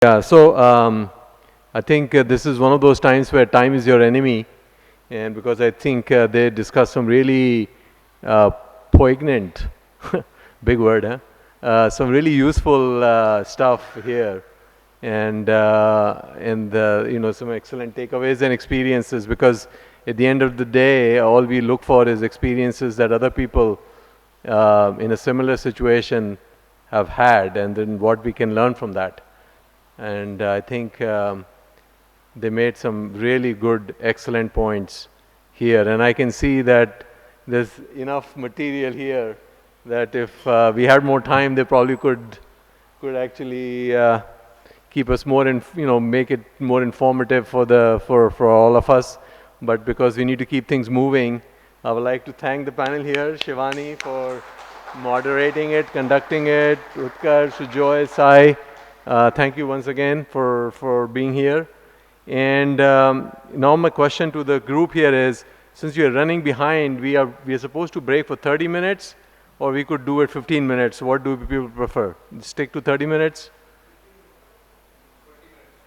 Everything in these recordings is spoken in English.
Yeah, so I think this is one of those times where time is your enemy, and because I think they discuss some really uh, poignant, big word, huh? Some really useful stuff here, and some excellent takeaways and experiences. Because at the end of the day, all we look for is experiences that other people in a similar situation have had, and then what we can learn from that. And I think they made some really good, excellent points here. And I can see that there's enough material here that if we had more time, they probably could actually keep us more, make it more informative for all of us. But because we need to keep things moving, I would like to thank the panel here, Shivani, for moderating it, conducting it, Utkarsh, Sujoy, Sai. Thank you once again for being here. And now my question to the group here is, since we are running behind, we are supposed to break for 30 minutes, or we could do it 15 minutes. What do people prefer? Stick to 30 minutes?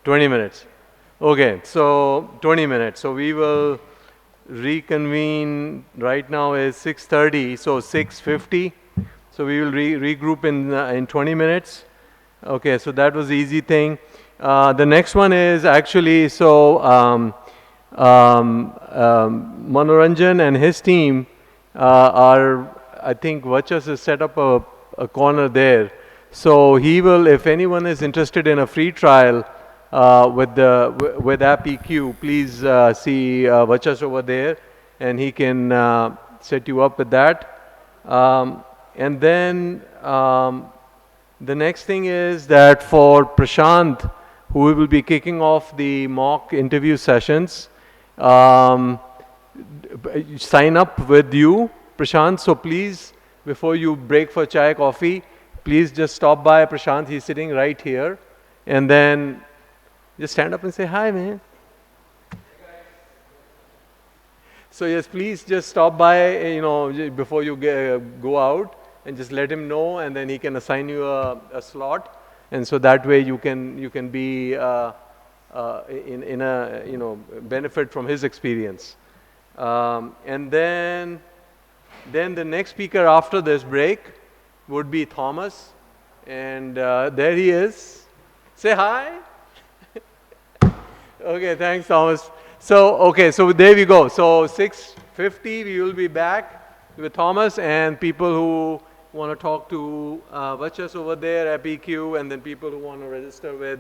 20 minutes. Okay, so 20 minutes. So we will reconvene. Right now is 6:30, so 6:50. So we will regroup in 20 minutes. Okay, so that was the easy thing. The next one is actually, Manoranjan and his team I think Vachas has set up a corner there. So he will, if anyone is interested in a free trial with AppEQ, please see Vachas over there, and he can set you up with that. And then the next thing is that for Prashant, who will be kicking off the mock interview sessions, sign up with you, Prashant. So please, before you break for chai, coffee, please just stop by Prashant. He's sitting right here. And then just stand up and say, hi, man. So yes, please just stop by, before you go out, and just let him know, and then he can assign you a slot. And so that way you can be in a benefit from his experience. And then the next speaker after this break would be Thomas, and there he is. Say hi. Okay, thanks, Thomas. So there we go. So 6:50 we will be back with Thomas and people who want to talk to Vachas over there at PQ, and then people who want to register with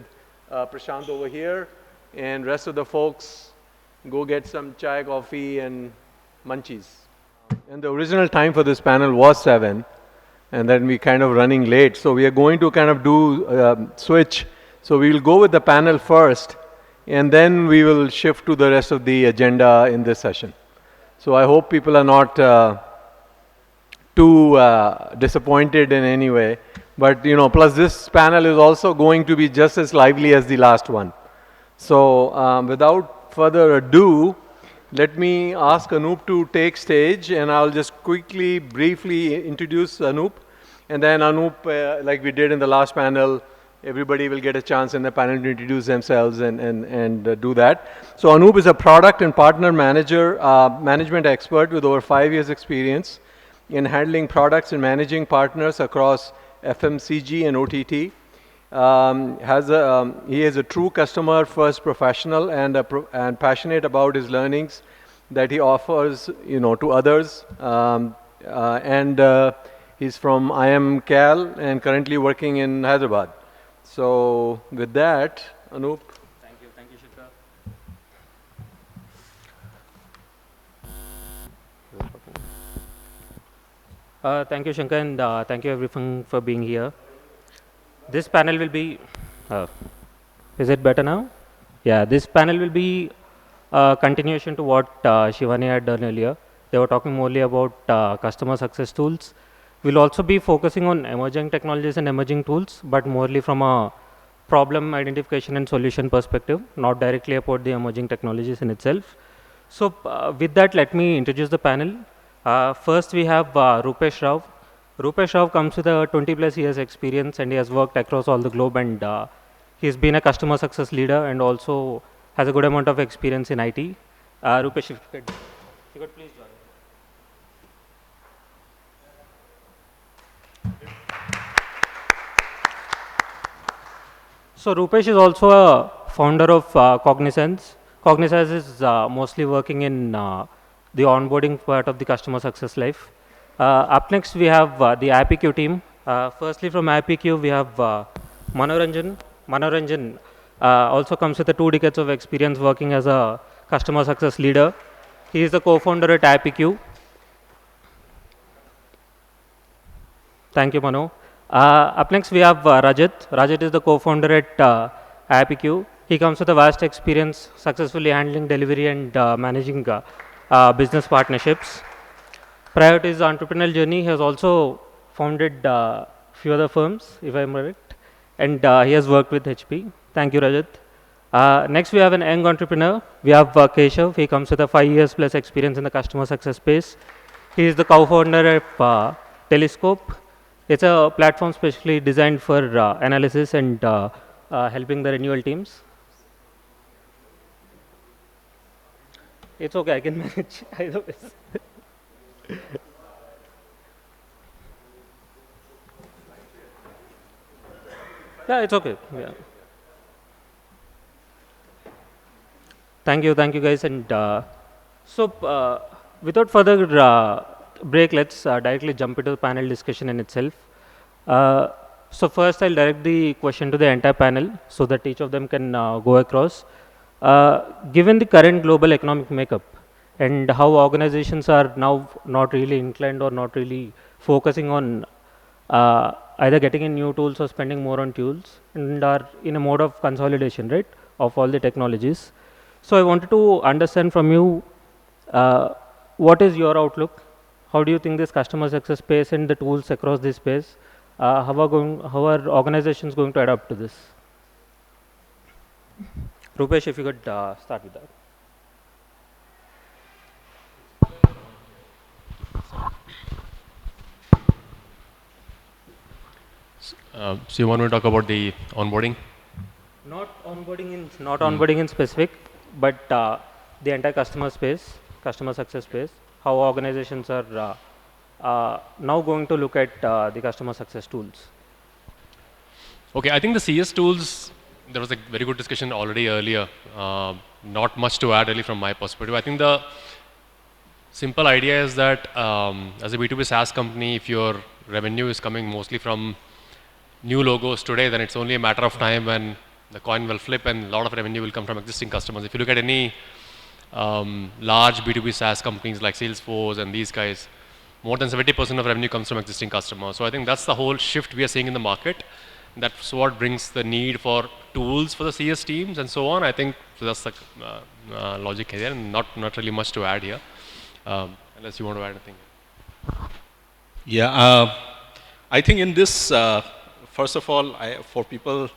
Prashant over here, and rest of the folks go get some chai, coffee, and munchies. And the original time for this panel was 7, and then we kind of running late. So we are going to kind of do switch. So we will go with the panel first, and then we will shift to the rest of the agenda in this session. So I hope people are not too disappointed in any way. But, plus this panel is also going to be just as lively as the last one. So without further ado, let me ask Anup to take stage, and I'll just quickly, briefly introduce Anup. And then Anup, like we did in the last panel, everybody will get a chance in the panel to introduce themselves and do that. So Anup is a product and partner manager, management expert with over 5 years experience in handling products and managing partners across FMCG and OTT. He is a true customer-first professional and passionate about his learnings that he offers, to others. He's from IM Cal and currently working in Hyderabad. So with that, Anup. Thank you, Shikhar. Thank you, Shankar, and thank you everyone for being here. This panel will be, is it better now? Yeah, this panel will be a continuation to what Shivani had done earlier. They were talking morely about customer success tools. We'll also be focusing on emerging technologies and emerging tools, but morely from a problem identification and solution perspective, not directly about the emerging technologies in itself. So with that, let me introduce the panel. First, we have Rupesh Rao. Rupesh Rao comes with a 20+ years experience, and he has worked across all the globe, and He's been a customer success leader and also has a good amount of experience in IT. Rupesh, if you could please join. So Rupesh is also a founder of Cognizance. Cognizance is mostly working in the onboarding part of the customer success life. Up next, we have the IPQ team. Firstly, from IPQ, we have Manoranjan. Manoranjan also comes with 2 decades of experience working as a customer success leader. He is the co-founder at IPQ. Thank you, Mano. Up next, we have Rajat. Rajat is the co-founder at IPQ. He comes with a vast experience successfully handling delivery and managing business partnerships. Prior to his entrepreneurial journey, he has also founded few other firms, if I'm correct, and he has worked with HP. Thank you, Rajat. Next, we have an young entrepreneur. We have Keshav. He comes with a 5 years plus experience in the customer success space. He is the co-founder of Telescope. It's a platform specially designed for analysis and helping the renewal teams. It's okay, I can manage either ways. Yeah, it's okay. Yeah. Thank you guys. And without further break, let's directly jump into the panel discussion in itself. So first, I'll direct the question to the entire panel so that each of them can go across. Given the current global economic makeup and how organizations are now not really inclined or not really focusing on either getting in new tools or spending more on tools and are in a mode of consolidation, right, of all the technologies. So I wanted to understand from you, what is your outlook? How do you think this customer success space and the tools across this space, how are organizations going to adapt to this? Rupesh, if you could start with that. So you want to talk about the onboarding? Not onboarding in specific, but the entire customer space, customer success space, how organizations are now going to look at the customer success tools. Okay, I think the CS tools, there was a very good discussion already earlier. Not much to add really from my perspective. I think the simple idea is that as a B2B SaaS company, if your revenue is coming mostly from new logos today, then it's only a matter of time when the coin will flip and a lot of revenue will come from existing customers. If you look at any large B2B SaaS companies like Salesforce and these guys, more than 70% of revenue comes from existing customers. So I think that's the whole shift we are seeing in the market. That's what brings the need for tools for the CS teams and so on. I think so that's the logic here, and not really much to add here, unless you want to add anything. Yeah, I think in this, first of all, for people,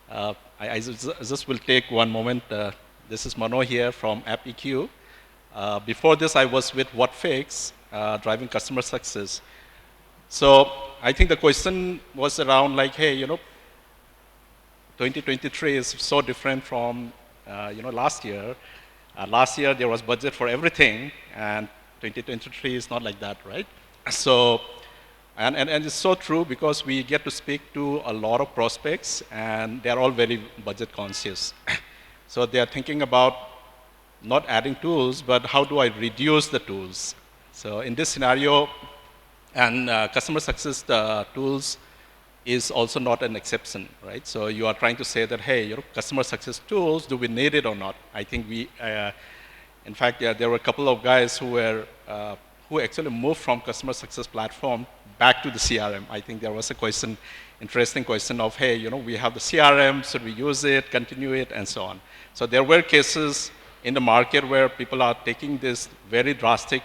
I just will take one moment. This is Mano here from AppEQ. Before this, I was with WhatFix, driving customer success. So I think the question was around like, hey, 2023 is so different from, last year. Last year there was budget for everything, and 2023 is not like that, right? So, and it's so true because we get to speak to a lot of prospects, and they're all very budget conscious. So they are thinking about not adding tools, but how do I reduce the tools? So in this scenario, and customer success tools is also not an exception, right? So you are trying to say that, hey, customer success tools, do we need it or not? I think we, in fact, there were a couple of guys who were, who actually moved from customer success platform back to the CRM. I think there was a question, interesting question of, hey, we have the CRM, should we use it, continue it, and so on. So there were cases in the market where people are taking this very drastic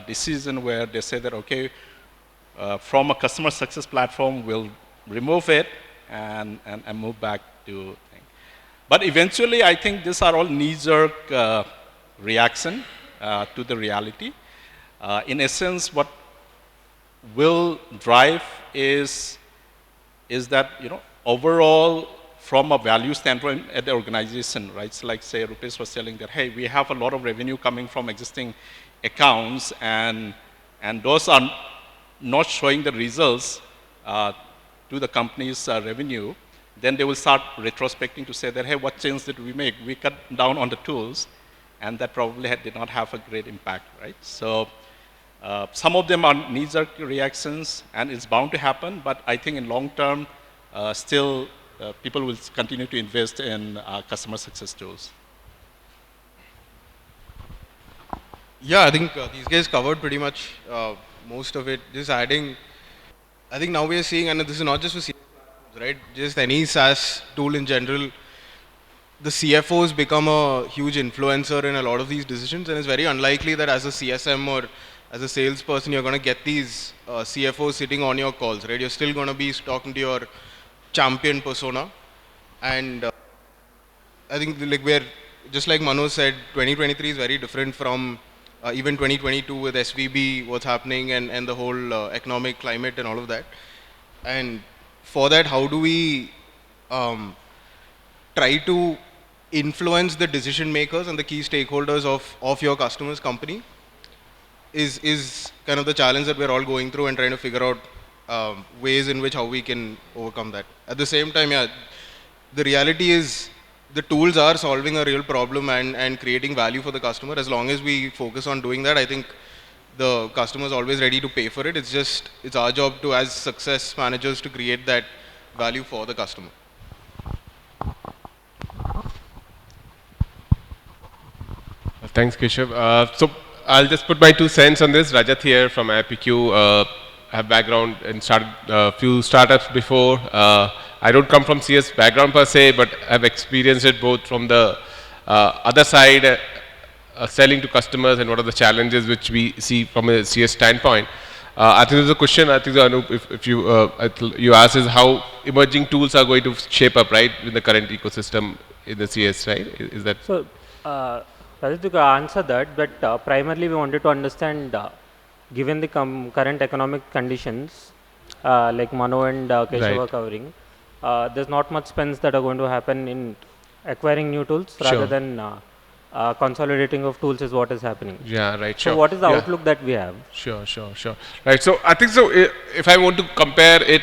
decision where they say that, okay, from a customer success platform, we'll remove it and move back to thing. But eventually, I think these are all knee-jerk reaction to the reality. In essence, what will drive is that overall from a value standpoint at the organization, right? So like say Rupesh was telling that, hey, we have a lot of revenue coming from existing accounts and those are not showing the results to the company's revenue, then they will start retrospecting to say that, hey, what change did we make? We cut down on the tools, and that probably did not have a great impact, right? So some of them are knee-jerk reactions, and it's bound to happen, but I think in long term, still people will continue to invest in customer success tools. Yeah, I think these guys covered pretty much most of it. Just adding, I think now we are seeing, and this is not just for CFOs, right? Just any SaaS tool in general, the CFOs become a huge influencer in a lot of these decisions, and it's very unlikely that as a CSM or as a salesperson, you're going to get these CFOs sitting on your calls, right? You're still going to be talking to your champion persona, and I think like we're, just like Manoj said, 2023 is very different from even 2022 with SVB, what's happening, and the whole economic climate and all of that. And for that, how do we try to influence the decision makers and the key stakeholders of your customer's company is kind of the challenge that we're all going through and trying to figure out ways in which how we can overcome that. At the same time, yeah, the reality is the tools are solving a real problem and creating value for the customer. As long as we focus on doing that, I think the customer is always ready to pay for it. It's just, it's our job to, as success managers, to create that value for the customer. Thanks, Keshav. So I'll just put my 2 cents on this. Rajat here from IPQ. I have background in a few startups before. I don't come from CS background per se, but I've experienced it both from the other side, selling to customers, and what are the challenges which we see from a CS standpoint. I think there's a question, I think Anup, if you asked is how emerging tools are going to shape up, right, in the current ecosystem in the CS, right? Is that? So, Rajat, to answer that, but primarily we wanted to understand, given the current economic conditions, like Mano and Keshav are covering, there's not much spends that are going to happen in acquiring new tools rather than consolidating of tools is what is happening. Yeah, right. Sure. So what is the outlook that we have? Sure. Right. So I think so. If I want to compare it,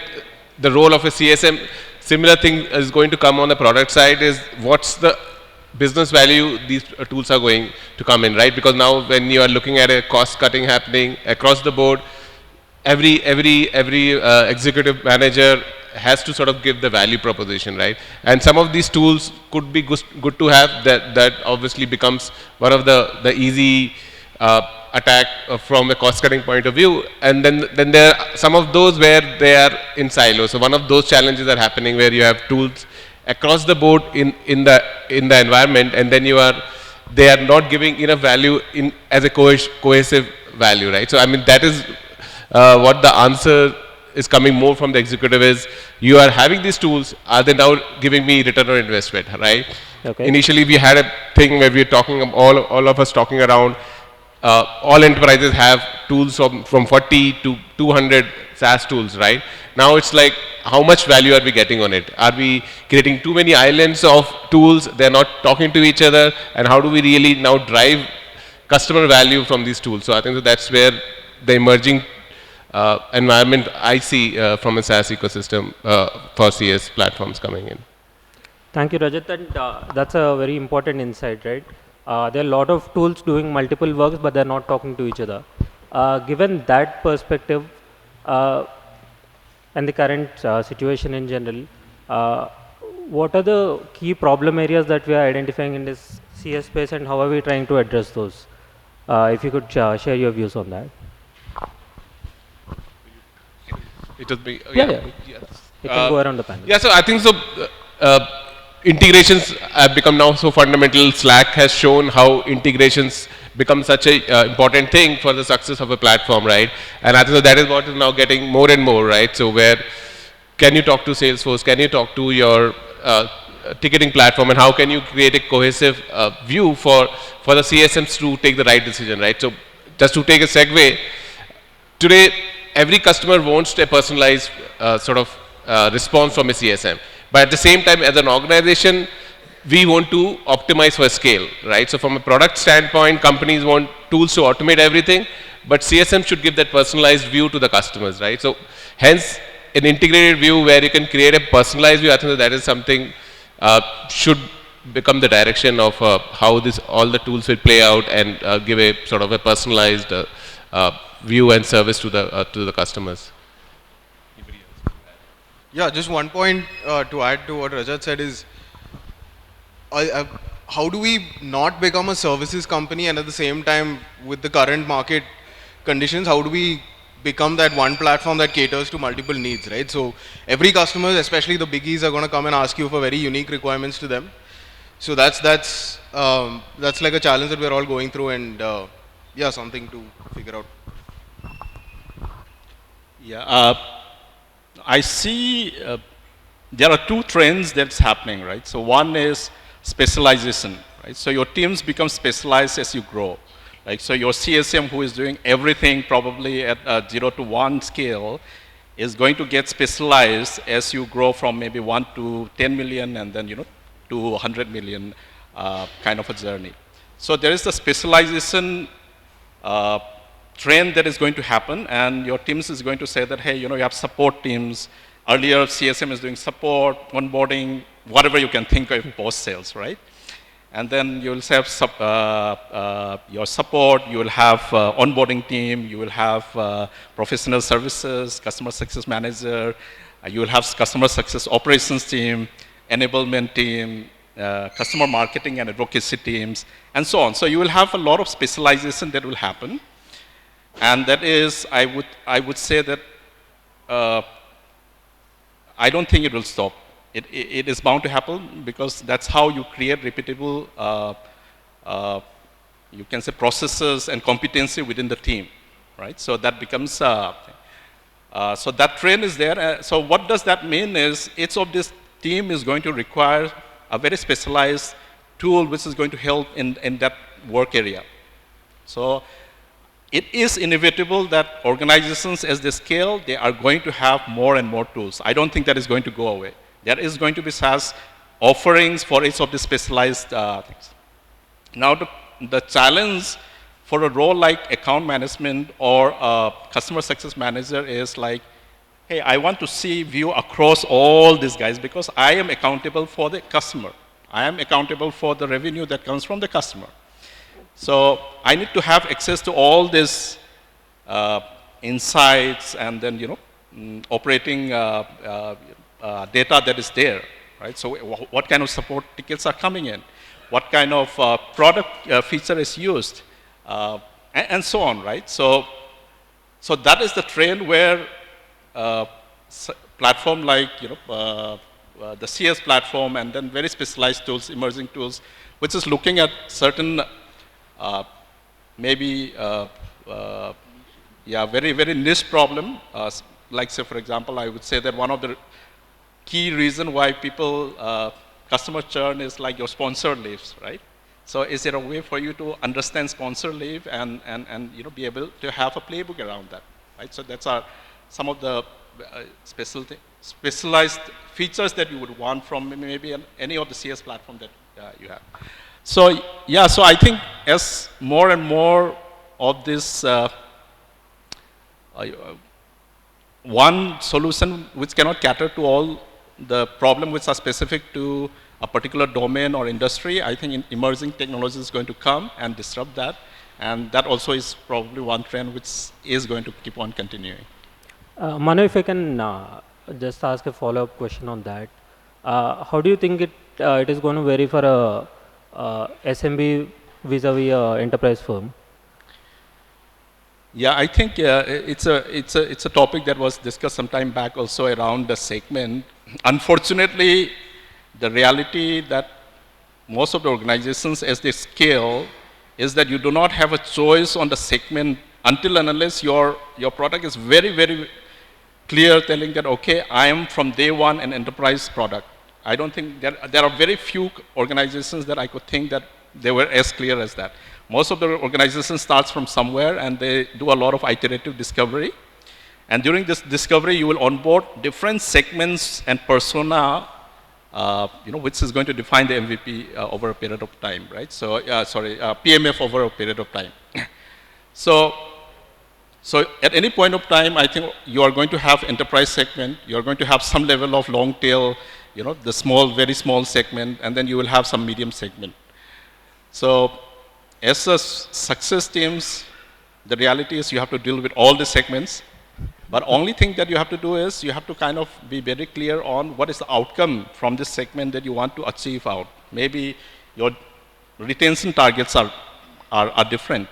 the role of a CSM, similar thing is going to come on the product side. Is what's the business value these tools are going to come in, right? Because now when you are looking at a cost cutting happening across the board, every executive manager has to sort of give the value proposition, right? And some of these tools could be good to have. That obviously becomes one of the easy attack from a cost cutting point of view. And then there are some of those where they are in silos. So one of those challenges are happening where you have tools across the board in the environment, and then they are not giving enough value as a cohesive value, right? So I mean that is what the answer is coming more from the executive is, you are having these tools, are they now giving me return on investment, right? Okay. Initially we had a thing where we were talking, all of us talking around, all enterprises have tools from 40 to 200 SaaS tools, right? Now it's like, how much value are we getting on it? Are we creating too many islands of tools? They're not talking to each other. And how do we really now drive customer value from these tools? So I think that's where the emerging environment I see from a SaaS ecosystem for CS platforms coming in. Thank you, Rajat. And that's a very important insight, right? There are a lot of tools doing multiple works, but they're not talking to each other. Given that perspective and the current situation in general, what are the key problem areas that we are identifying in this CS space, and how are we trying to address those? If you could share your views on that. It would be, Yeah. You can go around the panel. Yeah, so I think so. Integrations have become now so fundamental. Slack has shown how integrations become such a important thing for the success of a platform, right? And I think so that is what is now getting more and more, right? So where can you talk to Salesforce? Can you talk to your ticketing platform? And how can you create a cohesive view for the CSMs to take the right decision, right? So just to take a segue, today every customer wants a personalized sort of response from a CSM. But at the same time, as an organization, we want to optimize for scale, right? So from a product standpoint, companies want tools to automate everything, but CSM should give that personalized view to the customers, right? So hence, an integrated view where you can create a personalized view, I think that is something should become the direction of how all the tools will play out and give a sort of a personalized view and service to the customers. Yeah, just one point to add to what Rajat said is, how do we not become a services company, and at the same time, with the current market conditions, how do we become that one platform that caters to multiple needs, right? So every customer, especially the biggies, are going to come and ask you for very unique requirements to them. So that's like a challenge that we're all going through, and yeah, something to figure out. Yeah, I see there are two trends that's happening, right? So one is specialization, right? So your teams become specialized as you grow. Like, so your CSM who is doing everything probably at a 0 to 1 scale is going to get specialized as you grow from maybe 1 to 10 million and then, to 100 million kind of a journey. So there is the specialization trend that is going to happen, and your teams is going to say that, hey, you have support teams. Earlier, CSM is doing support, onboarding, whatever you can think of post-sales, right? And then you will have your support, you will have onboarding team, you will have professional services, customer success manager, you will have customer success operations team, enablement team, customer marketing and advocacy teams, and so on. So you will have a lot of specialization that will happen. And that is, I would say that I don't think it will stop. It is bound to happen because that's how you create repeatable, you can say, processes and competency within the team, right? So that becomes, so that trend is there. So what does that mean is each of this team is going to require a very specialized tool which is going to help in that work area. So it is inevitable that organizations, as they scale, they are going to have more and more tools. I don't think that is going to go away. There is going to be SaaS offerings for each of the specialized things. Now, the challenge for a role like account management or customer success manager is like, hey, I want to see view across all these guys because I am accountable for the customer. I am accountable for the revenue that comes from the customer. So I need to have access to all these insights and then, operating data that is there, right? So what kind of support tickets are coming in? What kind of product feature is used? And so on, right? So that is the trend where platform like, the CS platform and then very specialized tools, emerging tools, which is looking at certain maybe, very, very niche problem. Like, say, for example, I would say that one of the key reason why people, customer churn is like your sponsor leaves, right? So is there a way for you to understand sponsor leave and be able to have a playbook around that, right? So that's some of the specialized features that you would want from maybe any of the CS platform that you have. So yeah, so I think as more and more of this one solution which cannot cater to all the problems which are specific to a particular domain or industry, I think emerging technology is going to come and disrupt that. And that also is probably one trend which is going to keep on continuing. Manu, if I can just ask a follow-up question on that. How do you think it is going to vary for a SMB vis-a-vis enterprise firm? Yeah, I think it's a topic that was discussed some time back also around the segment. Unfortunately, the reality that most of the organizations as they scale is that you do not have a choice on the segment until and unless your product is very, very clear telling that, okay, I am from day one an enterprise product. I don't think there are very few organizations that I could think that they were as clear as that. Most of the organizations starts from somewhere and they do a lot of iterative discovery. And during this discovery, you will onboard different segments and persona which is going to define the MVP over a period of time, right? So, PMF over a period of time. So at any point of time, I think you are going to have enterprise segment, you are going to have some level of long tail, the small, very small segment, and then you will have some medium segment. So as a success teams, the reality is you have to deal with all the segments, but only thing that you have to do is you have to kind of be very clear on what is the outcome from this segment that you want to achieve out. Maybe your retention targets are different.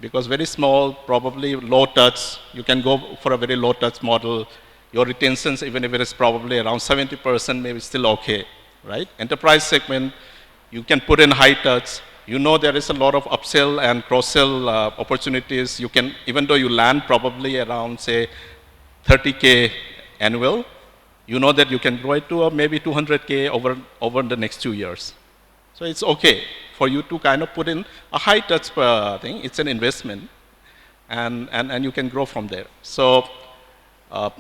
Because very small, probably low touch, you can go for a very low touch model. Your retentions, even if it is probably around 70%, maybe still okay, right? Enterprise segment, you can put in high touch. You know there is a lot of upsell and cross-sell opportunities. You can, even though you land probably around, say, 30K annual, you know that you can grow it to maybe 200K over the next 2 years. So it's okay for you to kind of put in a high touch thing. It's an investment, and you can grow from there. So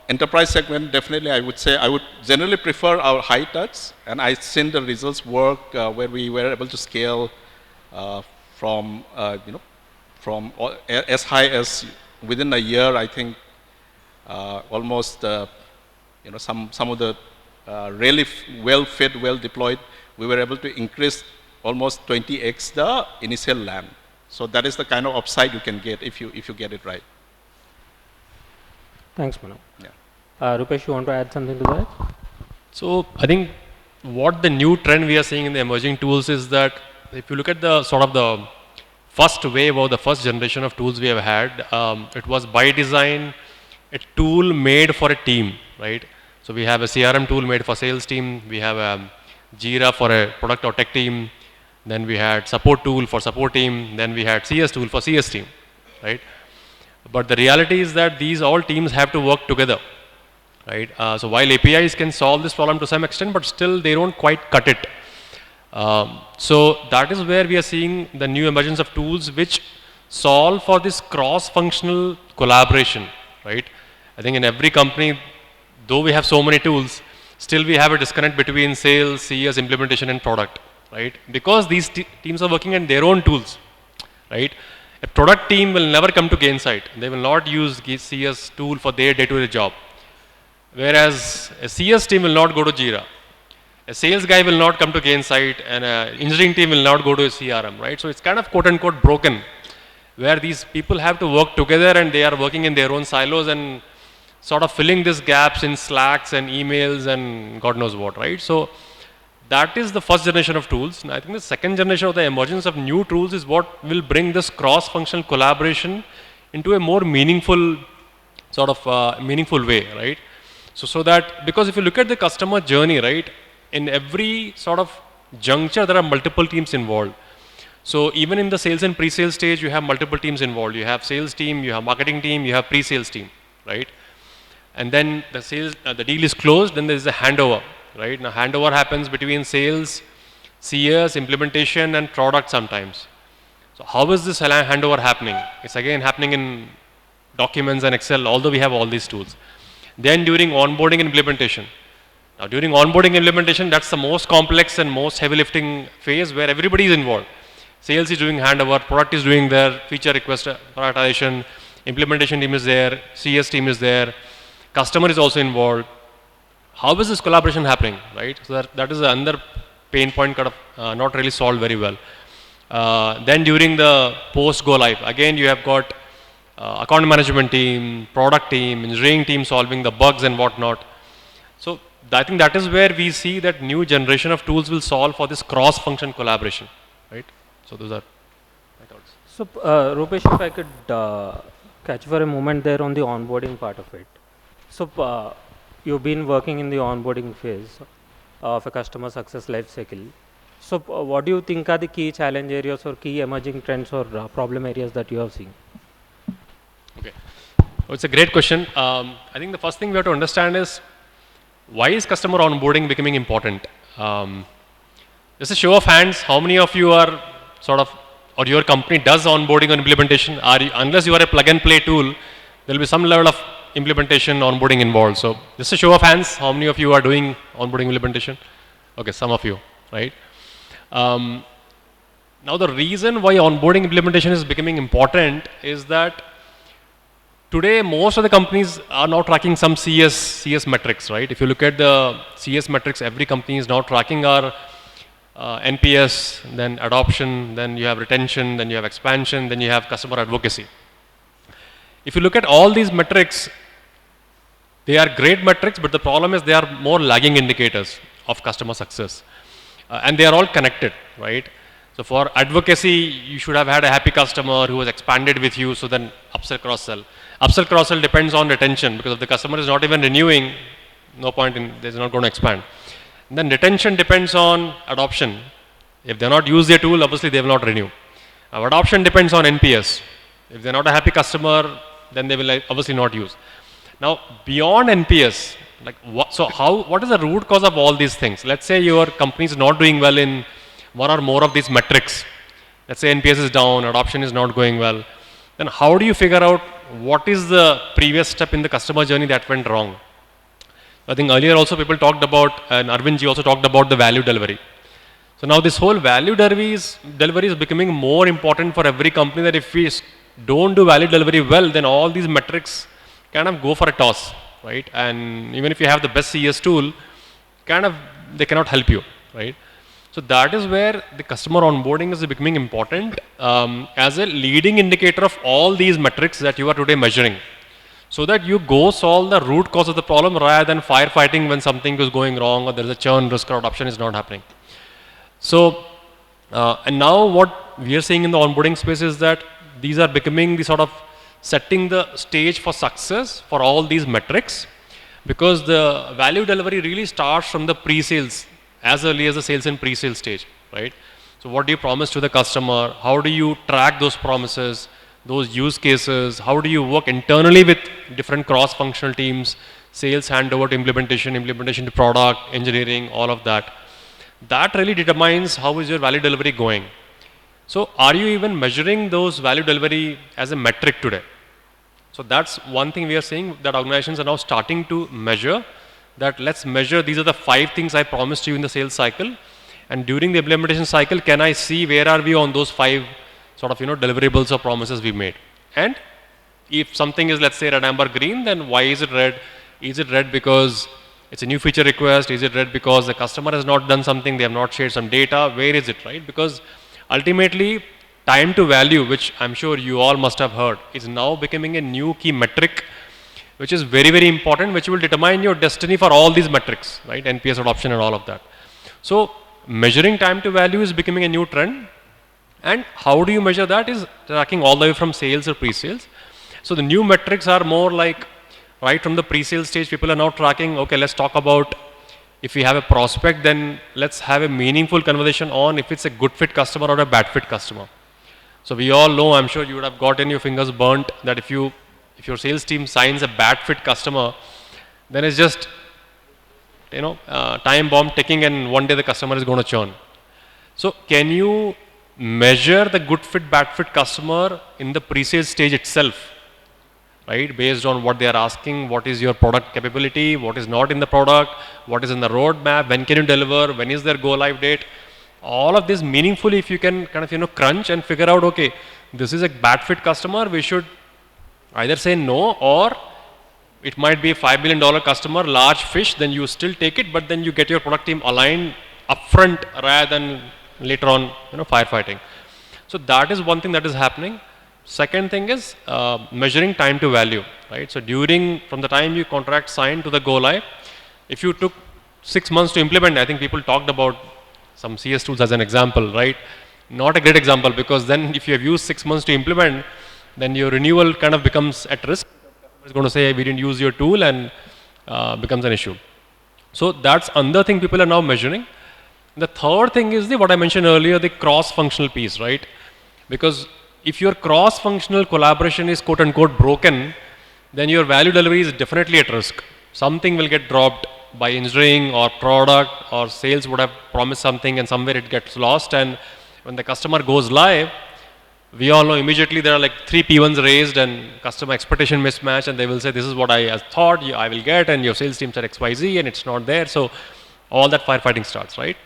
enterprise segment, definitely I would say I would generally prefer our high touch, and I've seen the results work where we were able to scale from as high as within a year. I think almost some of the really well fit, well deployed, we were able to increase almost 20x the initial land. So that is the kind of upside you can get if you get it right. Thanks, Manu. Yeah. Rupesh, you want to add something to that? So I think what the new trend we are seeing in the emerging tools is that if you look at the sort of the first wave or the first generation of tools we have had, it was by design a tool made for a team, right? So we have a CRM tool made for sales team, we have a Jira for a product or tech team, then we had support tool for support team, then we had CS tool for CS team, right? But the reality is that these all teams have to work together, right? So while APIs can solve this problem to some extent, but still they don't quite cut it. So that is where we are seeing the new emergence of tools which solve for this cross-functional collaboration, right? I think in every company, though we have so many tools, still we have a disconnect between sales, CS, implementation and product, right? Because these teams are working on their own tools, right? A product team will never come to Gainsight. They will not use CS tool for their day-to-day job. Whereas a CS team will not go to Jira. A sales guy will not come to Gainsight, and an engineering team will not go to a CRM, right? So it's kind of quote unquote broken, where these people have to work together and they are working in their own silos and sort of filling these gaps in Slacks and emails and God knows what, right? So that is the first generation of tools. And I think the second generation of the emergence of new tools is what will bring this cross-functional collaboration into a more meaningful sort of meaningful way, right? So that, because if you look at the customer journey, right, in every sort of juncture, there are multiple teams involved. So even in the sales and pre-sales stage, you have multiple teams involved. You have sales team, you have marketing team, you have pre-sales team, right? And then the sales, the deal is closed, then there is a handover, right? Now handover happens between sales, CS, implementation and product sometimes. So how is this handover happening? It's again happening in documents and Excel, although we have all these tools. Then during onboarding and implementation. Now during onboarding and implementation, that's the most complex and most heavy lifting phase where everybody is involved. Sales is doing handover, product is doing their feature request prioritization, implementation team is there, CS team is there, customer is also involved. How is this collaboration happening, right? So that is another pain point kind of not really solved very well. Then during the post go live, again you have got account management team, product team, engineering team solving the bugs and whatnot. So I think that is where we see that new generation of tools will solve for this cross-function collaboration, right? So those are my thoughts. So Rupesh, if I could catch for a moment there on the onboarding part of it. So you've been working in the onboarding phase of a customer success life cycle. So what do you think are the key challenge areas or key emerging trends or problem areas that you have seen? Okay, well, it's a great question. I think the first thing we have to understand is why is customer onboarding becoming important? Just a show of hands, how many of you are sort of, or your company does onboarding or implementation? Unless you are a plug and play tool, there will be some level of implementation, onboarding involved. So just a show of hands, how many of you are doing onboarding implementation? Okay, some of you, right? Now the reason why onboarding implementation is becoming important is that today most of the companies are now tracking some CS metrics, right? If you look at the CS metrics, every company is now tracking our NPS, then adoption, then you have retention, then you have expansion, then you have customer advocacy. If you look at all these metrics, they are great metrics, but the problem is they are more lagging indicators of customer success. And they are all connected, right? So for advocacy, you should have had a happy customer who has expanded with you, so then upsell, cross-sell. Upsell, cross-sell depends on retention, because if the customer is not even renewing, no point in, they're not going to expand. And then retention depends on adoption. If they're not use their tool, obviously they will not renew. Now adoption depends on NPS. If they're not a happy customer, then they will obviously not use. Now beyond NPS, like what is the root cause of all these things? Let's say your company is not doing well in one or more of these metrics. Let's say NPS is down, adoption is not going well. Then how do you figure out what is the previous step in the customer journey that went wrong? I think earlier also people talked about, and Arvind ji also talked about the value delivery. So now this whole value delivery is becoming more important for every company, that if we don't do value delivery well, then all these metrics kind of go for a toss, right? And even if you have the best CS tool, kind of they cannot help you, right? So that is where the customer onboarding is becoming important as a leading indicator of all these metrics that you are today measuring, so that you go solve the root cause of the problem rather than firefighting when something is going wrong or there is a churn risk or adoption is not happening. So, and now what we are seeing in the onboarding space is that these are becoming the sort of setting the stage for success for all these metrics, because the value delivery really starts from the pre-sales, as early as the sales and pre-sales stage, right? So what do you promise to the customer? How do you track those promises, those use cases? How do you work internally with different cross-functional teams, sales handover to implementation, implementation to product, engineering, all of that. That really determines how is your value delivery going. So are you even measuring those value delivery as a metric today? So that's one thing we are seeing, that organizations are now starting to measure, that let's measure, these are the 5 things I promised you in the sales cycle, and during the implementation cycle, can I see where are we on those 5 sort of, deliverables or promises we made? And if something is, let's say, red, amber, green, then why is it red? Is it red because it's a new feature request? Is it red because the customer has not done something, they have not shared some data? Where is it, right? Because ultimately, time to value, which I'm sure you all must have heard, is now becoming a new key metric, which is very, very important, which will determine your destiny for all these metrics, right? NPS, adoption, and all of that. So measuring time to value is becoming a new trend. And how do you measure that? Is tracking all the way from sales or pre-sales. So the new metrics are more like, right from the pre-sales stage, people are now tracking, okay, let's talk about, if we have a prospect, then let's have a meaningful conversation on if it's a good fit customer or a bad fit customer. So we all know, I'm sure you would have gotten your fingers burnt, that if your sales team signs a bad fit customer, then it's just, time bomb ticking, and one day the customer is going to churn. So can you measure the good fit, bad fit customer in the pre-sales stage itself, right? Based on what they are asking, what is your product capability, what is not in the product, what is in the roadmap, when can you deliver, when is their go live date? All of this meaningfully, if you can kind of, crunch and figure out, okay, this is a bad fit customer, we should either say no, or it might be a $5 million customer, large fish, then you still take it, but then you get your product team aligned upfront rather than later on, firefighting. So that is one thing that is happening. Second thing is measuring time to value, right? So from the time you contract signed to the go live, if you took 6 months to implement, I think people talked about some CS tools as an example, right? Not a great example, because then if you have used 6 months to implement, then your renewal kind of becomes at risk. It's going to say, we didn't use your tool, and becomes an issue. So that's another thing people are now measuring. The third thing is what I mentioned earlier, the cross-functional piece, right? Because if your cross-functional collaboration is quote unquote broken, then your value delivery is definitely at risk. Something will get dropped by engineering or product, or sales would have promised something and somewhere it gets lost, and when the customer goes live, we all know immediately there are like 3 P1s raised and customer expectation mismatch, and they will say this is what I thought I will get, and your sales team said XYZ and it's not there. So all that firefighting starts, right?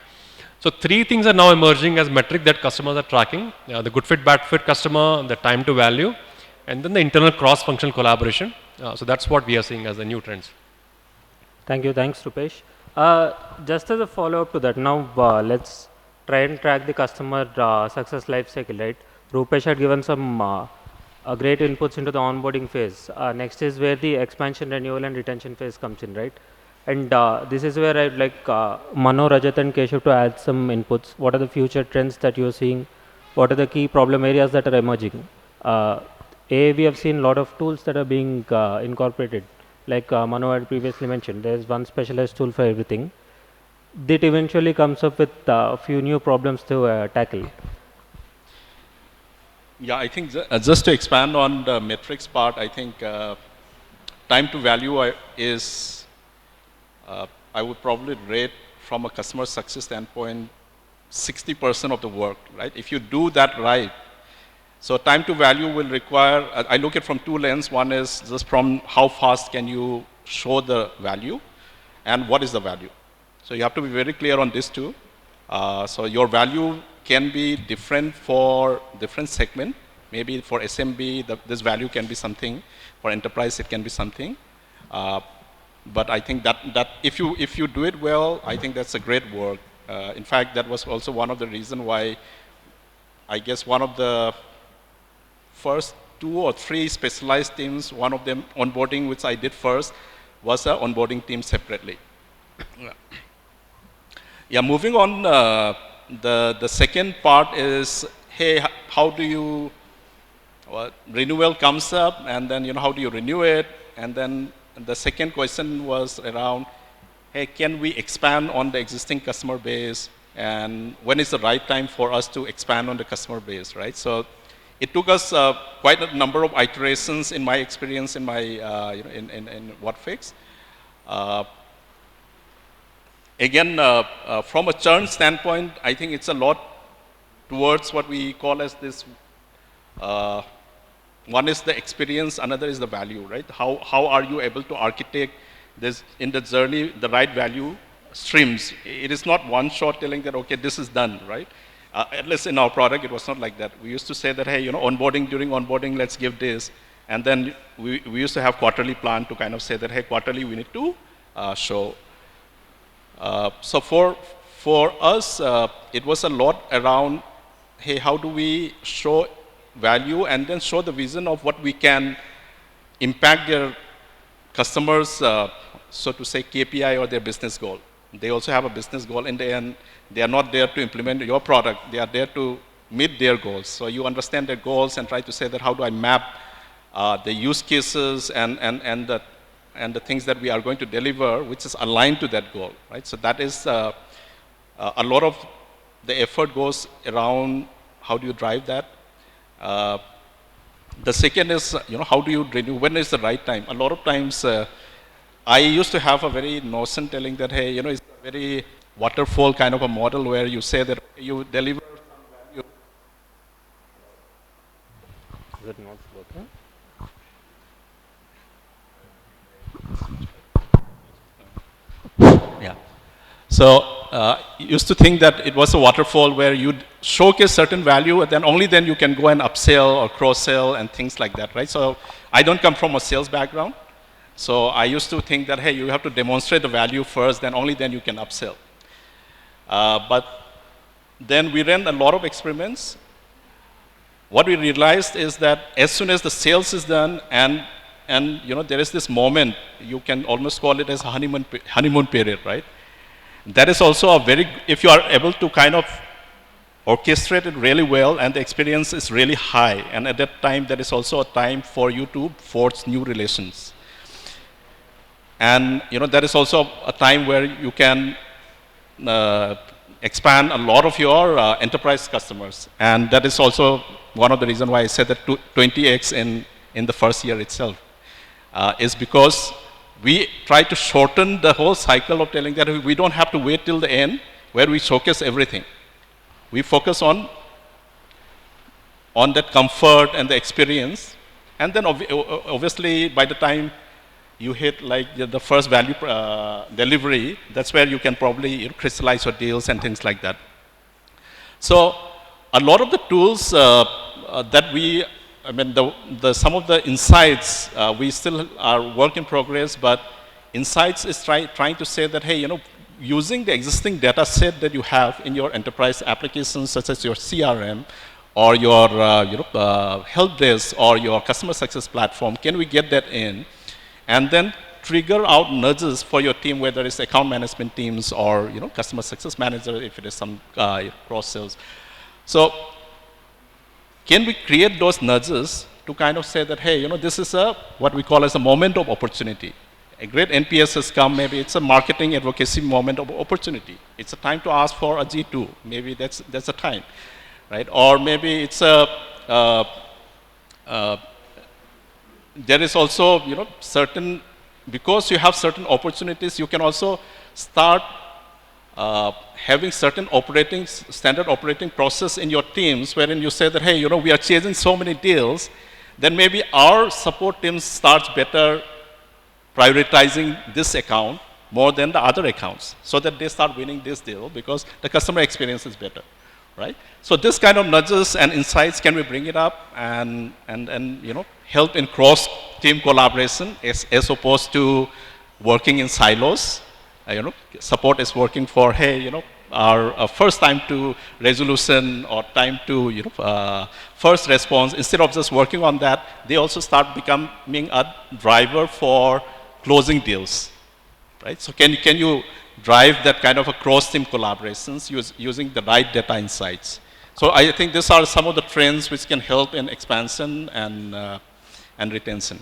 So 3 things are now emerging as metric that customers are tracking: the good fit, bad fit customer, the time to value, and then the internal cross-functional collaboration. So that's what we are seeing as the new trends. Thank you. Thanks, Rupesh. Just as a follow-up to that, now let's try and track the customer success life cycle, right? Rupesh had given some great inputs into the onboarding phase. Next is where the expansion, renewal, and retention phase comes in, right? And this is where I'd like Mano, Rajat, and Keshav to add some inputs. What are the future trends that you're seeing? What are the key problem areas that are emerging? We have seen a lot of tools that are being incorporated. Like Mano had previously mentioned, there's one specialized tool for everything. That eventually comes up with a few new problems to tackle. Yeah, I think just to expand on the metrics part, I think time to value is, I would probably rate from a customer success standpoint, 60% of the work, right? If you do that right, so time to value will require, I look at from 2 lenses. One is just from how fast can you show the value, and what is the value. So you have to be very clear on this too. So your value can be different for different segment. Maybe for SMB, this value can be something. For enterprise, it can be something. But I think that if you do it well, I think that's a great work. In fact, that was also one of the reasons why I guess one of the first 2 or 3 specialized teams, one of them onboarding, which I did first, was an onboarding team separately. Yeah, moving on, the second part is, hey, how do you, renewal comes up, and then, how do you renew it? And then the second question was around, hey, can we expand on the existing customer base? And when is the right time for us to expand on the customer base, right? So it took us quite a number of iterations in my experience in my, in WhatFix. Again, from a churn standpoint, I think it's a lot towards what we call as this, one is the experience, another is the value, right? How are you able to architect this in the journey, the right value streams? It is not one shot telling that, okay, this is done, right? At least in our product, it was not like that. We used to say that, hey, onboarding, during onboarding, let's give this. And then we used to have quarterly plan to kind of say that, hey, quarterly we need to show. So for us, it was a lot around, hey, how do we show value and then show the vision of what we can impact their customers, so to say, KPI or their business goal. They also have a business goal in the end. They are not there to implement your product. They are there to meet their goals. So you understand their goals and try to say that how do I map the use cases and the things that we are going to deliver, which is aligned to that goal, right? So that is a lot of the effort goes around how do you drive that. The second is, how do you renew? When is the right time? A lot of times, I used to have a very notion telling that, hey, it's a very waterfall kind of a model where you say that you deliver some value. Is it not working? Yeah. So used to think that it was a waterfall where you'd showcase certain value, and then only then you can go and upsell or cross-sell and things like that, right? So I don't come from a sales background. So I used to think that, hey, you have to demonstrate the value first, then only then you can upsell. But then we ran a lot of experiments. What we realized is that as soon as the sales is done and there is this moment, you can almost call it as a honeymoon period, right? That is also a very, if you are able to kind of orchestrate it really well and the experience is really high, and at that time, there is also a time for you to forge new relations. And there is also a time where you can expand a lot of your enterprise customers. And that is also one of the reasons why I said that 20x in the first year itself, is because we try to shorten the whole cycle of telling that we don't have to wait till the end where we showcase everything. We focus on on that comfort and the experience. And then obviously by the time you hit like the first value delivery, that's where you can probably crystallize your deals and things like that. So a lot of the tools that we, I mean, some of the insights, we still are work in progress, but insights is trying to say that, hey, using the existing data set that you have in your enterprise applications, such as your CRM, or your help desk, or your customer success platform, can we get that in? And then trigger out nudges for your team, whether it's account management teams or customer success manager, if it is some cross sales. So can we create those nudges to kind of say that, hey, this is what we call as a moment of opportunity. A great NPS has come, maybe it's a marketing advocacy moment of opportunity. It's a time to ask for a G2, maybe that's a time, right? Or maybe it's there is also, certain, because you have certain opportunities, you can also start having certain standard operating process in your teams, wherein you say that, hey, we are chasing so many deals, then maybe our support team starts better prioritizing this account more than the other accounts, so that they start winning this deal because the customer experience is better, right? So this kind of nudges and insights, can we bring it up and help in cross-team collaboration as opposed to working in silos? Support is working for, hey, our first time to resolution or time to first response. Instead of just working on that, they also start becoming a driver for closing deals, right? So can you drive that kind of a cross-team collaborations using the right data insights? So I think these are some of the trends which can help in expansion and retention.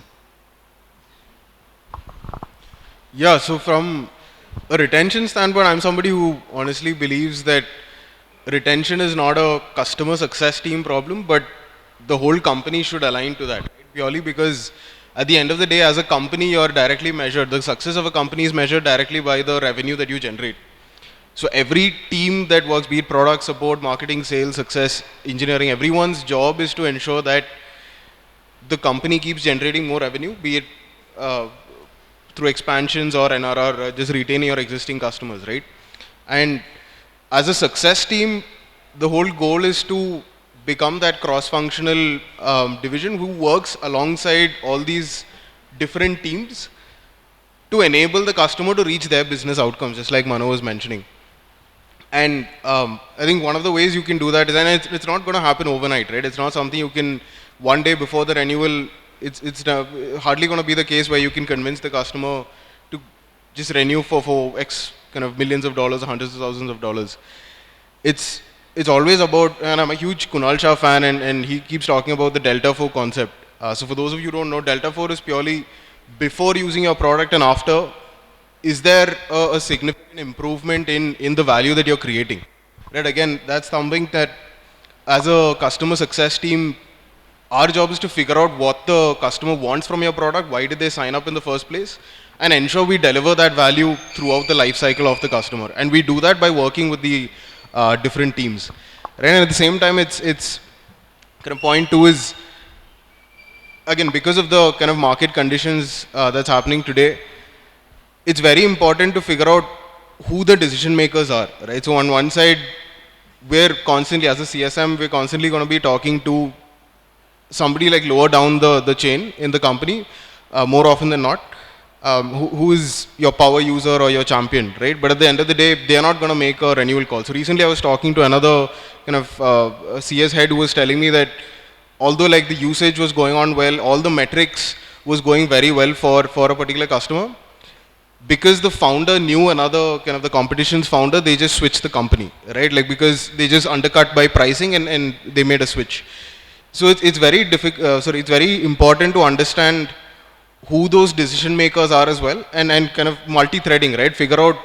Yeah, so from a retention standpoint, I'm somebody who honestly believes that retention is not a customer success team problem, but the whole company should align to that, right? Purely because at the end of the day, as a company, you're directly measured. The success of a company is measured directly by the revenue that you generate. So every team that works, be it product support, marketing, sales, success, engineering, everyone's job is to ensure that the company keeps generating more revenue, be it through expansions or NRR, just retaining your existing customers, right? And as a success team, the whole goal is to become that cross-functional division who works alongside all these different teams to enable the customer to reach their business outcomes, just like Mano was mentioning. And I think one of the ways you can do that is, and it's not going to happen overnight, right? It's not something you can, one day before the renewal, it's hardly going to be the case where you can convince the customer to just renew for X kind of millions of dollars, hundreds of thousands of dollars. It's always about, and I'm a huge Kunal Shah fan, and he keeps talking about the Delta 4 concept. So for those of you who don't know, Delta 4 is purely before using your product and after. Is there a significant improvement in the value that you're creating? Right, again, that's something that as a customer success team, our job is to figure out what the customer wants from your product, why did they sign up in the first place, and ensure we deliver that value throughout the life cycle of the customer. And we do that by working with the different teams. Right? And at the same time, it's kind of point two is, again, because of the kind of market conditions that's happening today, it's very important to figure out who the decision makers are, right? So on one side, we're constantly, as a CSM, we're constantly going to be talking to somebody like lower down the chain in the company, more often than not, who is your power user or your champion, right? But at the end of the day, they are not going to make a renewal call. So recently I was talking to another kind of CS head who was telling me that although like the usage was going on well, all the metrics was going very well for a particular customer, because the founder knew another kind of the competition's founder, they just switched the company, right? Like because they just undercut by pricing and they made a switch. So it's very difficult. It's very important to understand who those decision makers are as well, and kind of multi-threading, right? Figure out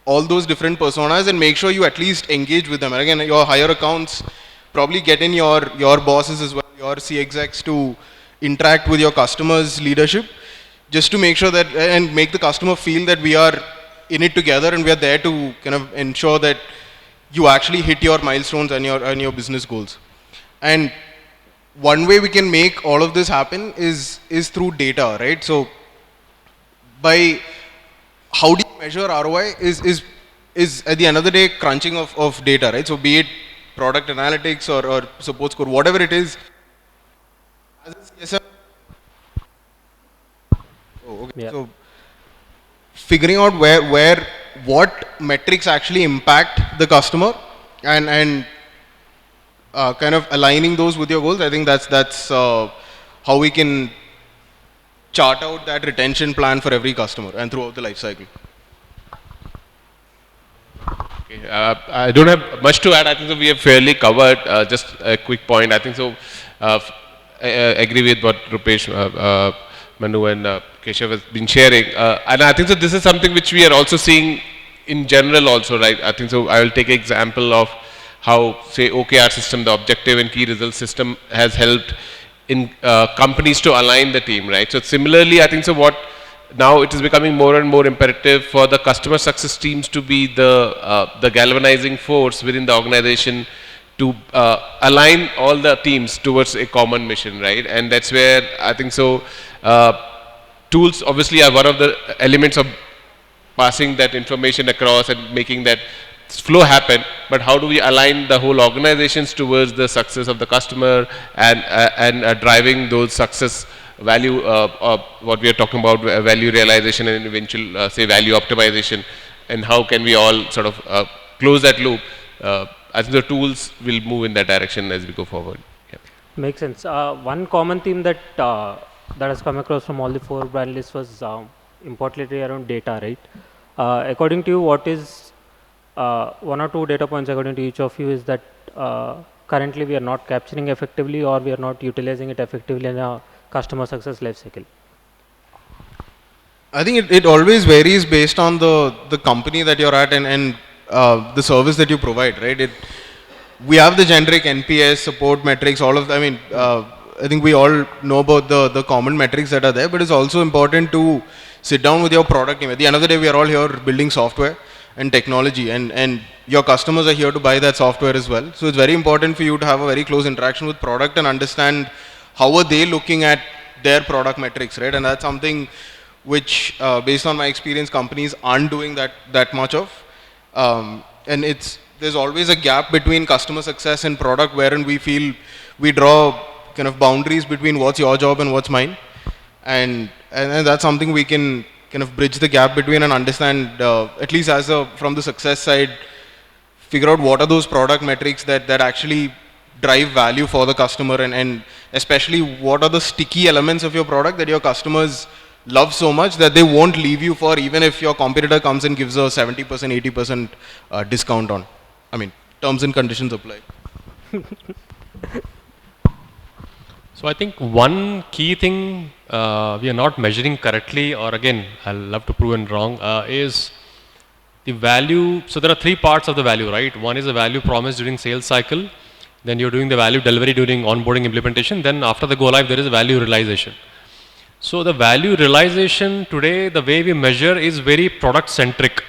all those different personas and make sure you at least engage with them. And again, your higher accounts, probably get in your bosses as well, your C execs to interact with your customers' leadership, just to make sure that, and make the customer feel that we are in it together and we are there to kind of ensure that you actually hit your milestones and your business goals. And one way we can make all of this happen is through data, right? So by how do you measure ROI is at the end of the day crunching of data, right? So be it product analytics or support score, whatever it is. As a CSM, okay. Yeah. So figuring out what metrics actually impact the customer and kind of aligning those with your goals. I think that's how we can chart out that retention plan for every customer and throughout the life cycle. Okay, I don't have much to add. I think so we have fairly covered. Just a quick point. I think so. I agree with what Rupesh, Manu, and Keshav has been sharing. And I think so. This is something which we are also seeing in general, also, right? I think so. I will take an example of how, say, OKR system, the objective and key results system, has helped in companies to align the team, right? So similarly, I think so. What now it is becoming more and more imperative for the customer success teams to be the galvanizing force within the organization to align all the teams towards a common mission, right? And that's where I think so. Tools obviously are one of the elements of passing that information across and making that flow happen, but how do we align the whole organizations towards the success of the customer and driving those success value, what we are talking about, value realization and eventual say value optimization, and how can we all sort of close that loop. I think the tools will move in that direction as we go forward. Yeah. Makes sense. One common theme that that has come across from all the four brand lists was importantly around data, right? According to you, what is one or two data points according to each of you is that currently we are not capturing effectively or we are not utilizing it effectively in a customer success life cycle? I think it always varies based on the company that you're at and the service that you provide, right? We have the generic NPS, support metrics, all of that. I mean, I think we all know about the common metrics that are there, but it's also important to sit down with your product team. At the end of the day, we are all here building software and technology, and your customers are here to buy that software as well. So it's very important for you to have a very close interaction with product and understand how are they looking at their product metrics, right? And that's something which, based on my experience, companies aren't doing that much of. And there's always a gap between customer success and product, wherein we feel we draw kind of boundaries between what's your job and what's mine, and that's something we can kind of bridge the gap between and understand, at least from the success side, figure out what are those product metrics that actually drive value for the customer, and especially what are the sticky elements of your product that your customers love so much that they won't leave you for, even if your competitor comes and gives a 70%, 80% discount on. I mean, terms and conditions apply. So I think one key thing we are not measuring correctly, or again, I'll love to prove it wrong, is the value. So there are three parts of the value, right? One is the value promised during sales cycle. Then you're doing the value delivery during onboarding implementation. Then after the go live, there is value realization. So the value realization today, the way we measure is very product centric.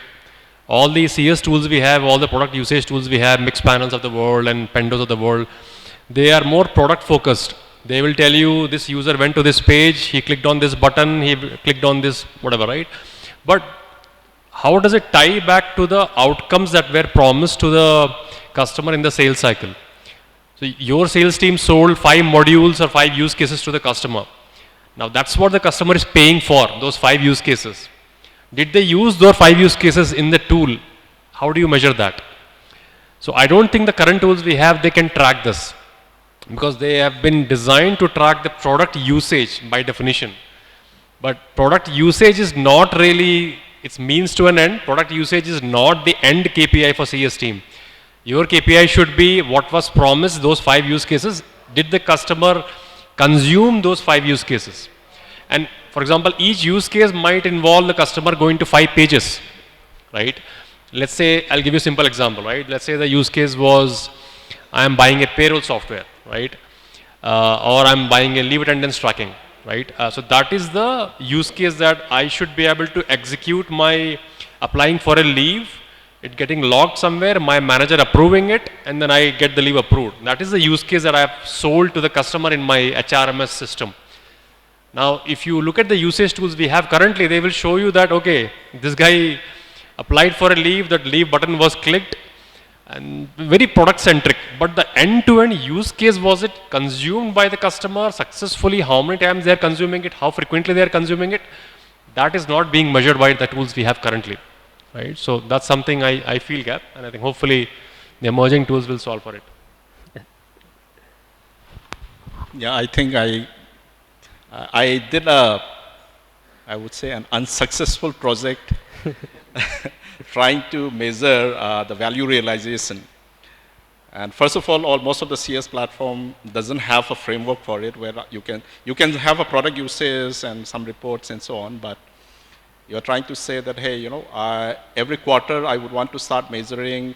All the CS tools we have, all the product usage tools we have, mixed panels of the world and Pendos of the world, they are more product focused. They will tell you this user went to this page, he clicked on this button, he clicked on this, whatever, right? But how does it tie back to the outcomes that were promised to the customer in the sales cycle? So your sales team sold 5 modules or 5 use cases to the customer. Now that's what the customer is paying for, those 5 use cases. Did they use those 5 use cases in the tool? How do you measure that? So I don't think the current tools we have, they can track this, because they have been designed to track the product usage by definition. But product usage is not really, it's means to an end. Product usage is not the end KPI for CS team. Your KPI should be what was promised, those 5 use cases. Did the customer consume those 5 use cases? And for example, each use case might involve the customer going to 5 pages, right? Let's say, I'll give you a simple example, right? Let's say the use case was, I am buying a payroll software, right? Or I'm buying a leave attendance tracking, right? So that is the use case that I should be able to execute my applying for a leave it getting logged somewhere, my manager approving it, and then I get the leave approved. That is the use case that I have sold to the customer in my HRMS system. Now, if you look at the usage tools we have currently, they will show you that, okay, this guy applied for a leave, that leave button was clicked, and very product centric. But the end-to-end use case, was it consumed by the customer successfully? How many times they are consuming it? How frequently they are consuming it? That is not being measured by the tools we have currently, right? So that's something I feel gap, and I think hopefully the emerging tools will solve for it. Yeah, I think I did a, I would say, an unsuccessful project trying to measure the value realization. And first of all, most of the CS platform doesn't have a framework for it where you can have a product usage and some reports and so on, but you're trying to say that, hey, every quarter I would want to start measuring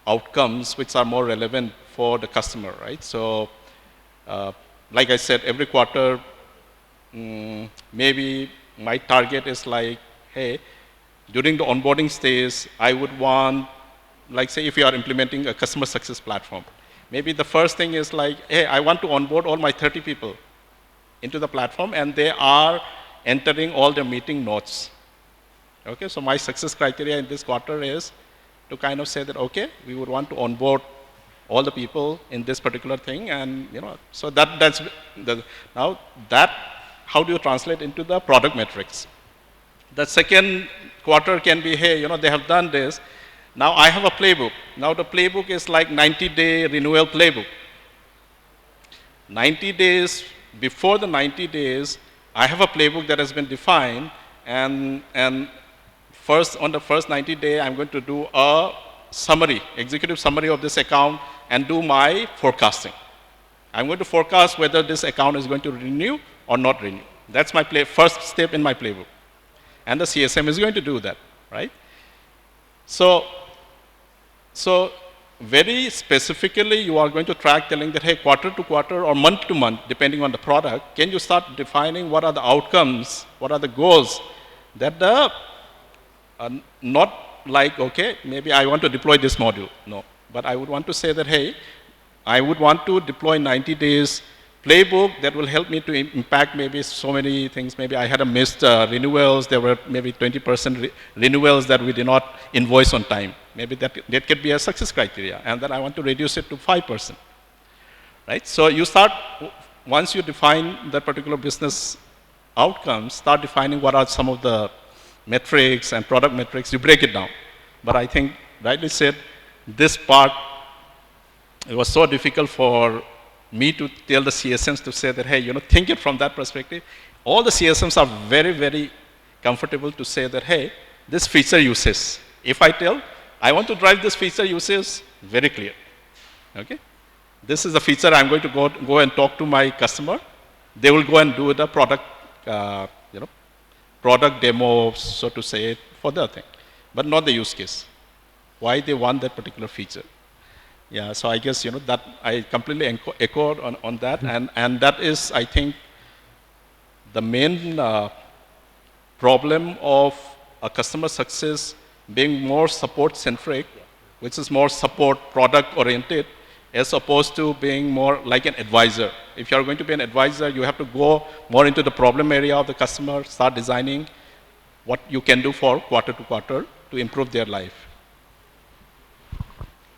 outcomes which are more relevant for the customer, right? So, like I said, every quarter, maybe my target is like, hey, during the onboarding stage, I would want, like say if you are implementing a customer success platform, maybe the first thing is like, hey, I want to onboard all my 30 people into the platform and they are entering all their meeting notes. Okay, so my success criteria in this quarter is to kind of say that, okay, we would want to onboard all the people in this particular thing, and so that's now that, how do you translate into the product metrics? The second quarter can be, hey, they have done this. Now I have a playbook. Now the playbook is like 90-day renewal playbook. 90 days, before the 90 days, I have a playbook that has been defined, and on the first 90 day, I'm going to do a summary, executive summary of this account and do my forecasting. I'm going to forecast whether this account is going to renew or not renew. That's my first step in my playbook. And the CSM is going to do that, right? So very specifically, you are going to track telling that, hey, quarter to quarter or month to month, depending on the product, can you start defining what are the outcomes, what are the goals that not like, okay, maybe I want to deploy this module. No, but I would want to say that, hey, I would want to deploy 90 days playbook that will help me to impact maybe so many things. Maybe I had a missed renewals. There were maybe 20% renewals that we did not invoice on time. Maybe that could be a success criteria. And then I want to reduce it to 5%. Right? So you start, once you define that particular business outcomes, start defining what are some of the metrics and product metrics, you break it down. But I think, rightly said, this part, it was so difficult for me to tell the CSMs to say that, hey, think it from that perspective. All the CSMs are very, very comfortable to say that, hey, this feature uses. If I tell, I want to drive this feature uses, very clear. Okay? This is the feature I'm going to go and talk to my customer. They will go and do the product, product demo, so to say, for the thing, but not the use case. Why they want that particular feature. Yeah, so I guess, that I completely echo on that, and that is, I think, the main problem of a customer success being more support-centric, which is more support product-oriented, as opposed to being more like an advisor. If you're going to be an advisor, you have to go more into the problem area of the customer, start designing what you can do for quarter to quarter to improve their life.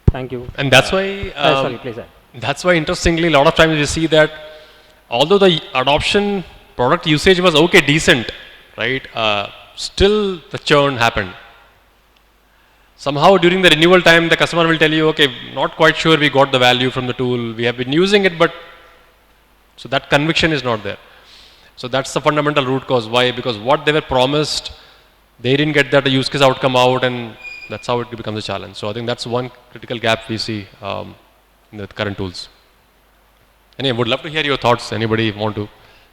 Thank you. And that's why, sorry, please. that's why interestingly, a lot of times we see that although the adoption product usage was okay, decent, right? Still the churn happened. Somehow during the renewal time, the customer will tell you, okay, not quite sure we got the value from the tool. We have been using it, but so that conviction is not there. So that's the fundamental root cause. Why? Because what they were promised, they didn't get that use case outcome out, and that's how it becomes a challenge. So I think that's one critical gap we see in the current tools. Anyway, would love to hear your thoughts. Anybody want to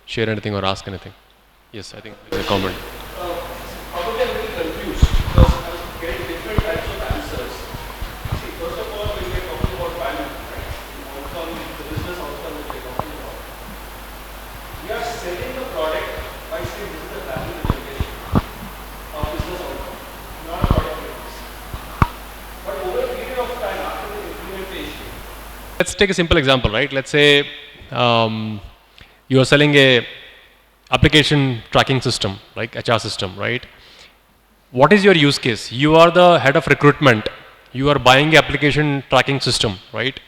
share anything or ask anything? Yes, I think there's a comment. Probably I'm a little confused because I'm getting different types of answers. See, first of all, when we're talking about value, right, the outcome, the business outcome that we're talking about, we are selling the product by saying this is the value that you're getting of business outcome, not a product mix. let's take a simple example, right? Let's say you are selling a application tracking system, like HR system, right? What is your use case? You are the head of recruitment. You are buying a application tracking system, right?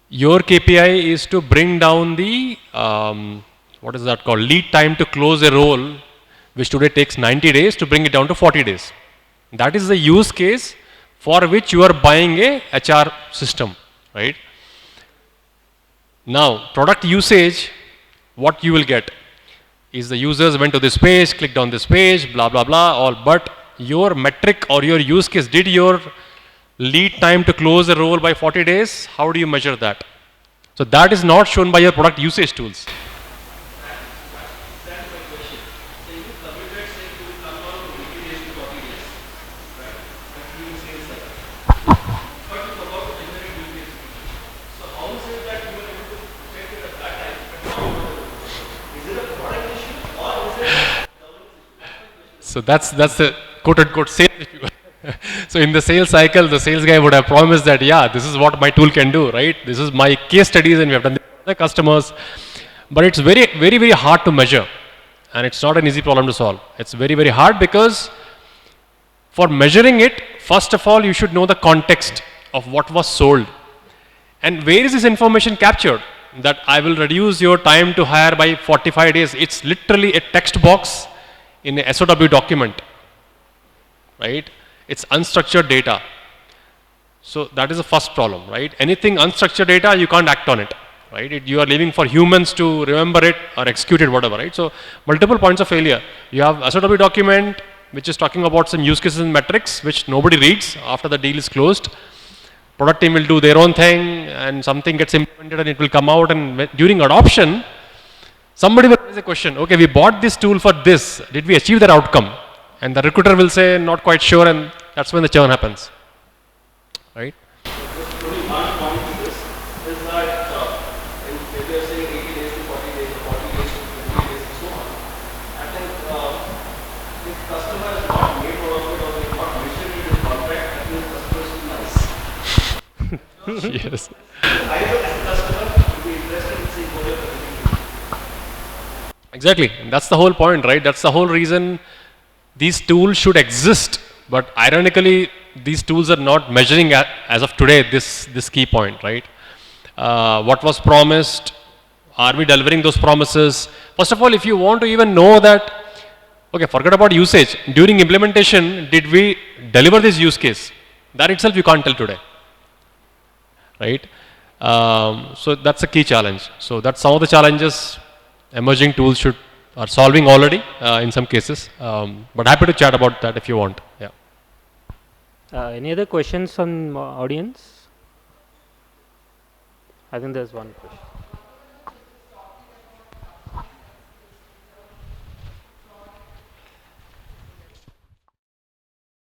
Your KPI is to bring down the, what is that called? Lead time to close a role, which today takes 90 days, to bring it down to 40 days. That is the use case for which you are buying a HR system, right? Now, product usage, what you will get is the users went to this page, clicked on this page, blah, blah, blah, all, but your metric or your use case, did your lead time to close a role by 40 days, how do you measure that? So that is not shown by your product usage tools. So that's the quote unquote sales. So in the sales cycle, the sales guy would have promised that, yeah, this is what my tool can do, right? This is my case studies and we have done this with the customers. But it's very, very, very hard to measure. And it's not an easy problem to solve. It's very, very hard because for measuring it, first of all, you should know the context of what was sold. And where is this information captured? That I will reduce your time to hire by 45 days. It's literally a text box in a SOW document, right? It's unstructured data. So that is the first problem, right? Anything unstructured data, you can't act on it, right? You are leaving for humans to remember it or execute it, whatever, right? So multiple points of failure. You have SOW document, which is talking about some use cases and metrics, which nobody reads after the deal is closed. Product team will do their own thing and something gets implemented and it will come out, and during adoption, somebody will raise a question, okay, we bought this tool for this, did we achieve that outcome? And the recruiter will say, not quite sure, and that's when the churn happens, right? Only one point to this is that if they are saying 80 days to 40 days, or 40 days to 50 days, and so on, I think if customer is not made out of it or they not mentioned it in contract, I think customer is too nice. Yes. I, as a customer, would be interested in seeing what you're presenting. Exactly. That's the whole point, right? That's the whole reason these tools should exist. But ironically, these tools are not measuring as of today this key point, right? What was promised? Are we delivering those promises? First of all, if you want to even know that, okay, forget about usage. During implementation, did we deliver this use case? That itself you can't tell today, right? So that's a key challenge. So that's some of the challenges emerging tools are solving already in some cases. But happy to chat about that if you want. Yeah. Any other questions from audience? I think there's one question.